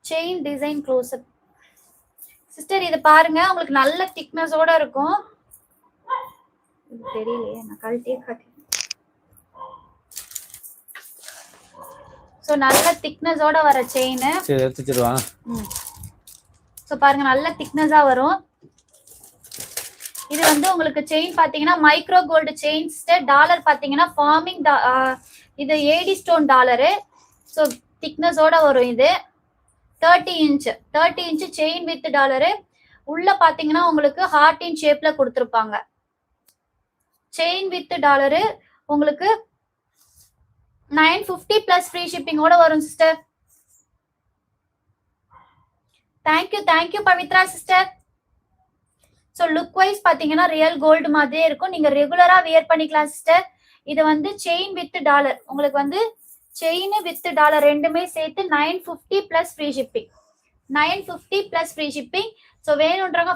Chain design close-up. Sister இது பாருங்க, உங்களுக்கு நல்ல திக்னஸோட இருக்கும். தெரியலையே, நான் கழட்டியே காட்டுறேன். ஸோ நல்ல திக்னஸோட வர செயின். சரி எடுத்துச்சிடுவா. ஸோ பாருங்க, நல்ல திக்னஸா வரும். இது வந்து உங்களுக்கு செயின் பாத்தீங்கன்னா micro gold chain sister. Dollar பாத்தீங்கன்னா ஃபார்மிங், இது ஏடி ஸ்டோன் டாலரு. ஸோ திக்னஸோட வரும். இது 30 இன்ச் செயின் வித் டாலரு. உள்ள பாத்தீங்கன்னா உங்களுக்கு ஹார்டின் ஷேப்ல கொடுத்துருப்பாங்க. செயின் வித் டாலரு உங்களுக்கு 950 பிளஸ் ஃப்ரீ ஷிப்பிங்கோட வரும் sister. Thank you Pavithra sister. So look wise பாத்தீங்கன்னா ரியல் கோல்டு மாதிரியே இருக்கும். நீங்க ரெகுலரா வியர் பண்ணிக்கலாம் சிஸ்டர். இது வந்து செயின் வித் டாலர். உங்களுக்கு வந்து செயின் வித் டாலர் ரெண்டுமே சேர்த்து 950 plus free shipping. 950 plus free shipping. So வேணுன்றவங்க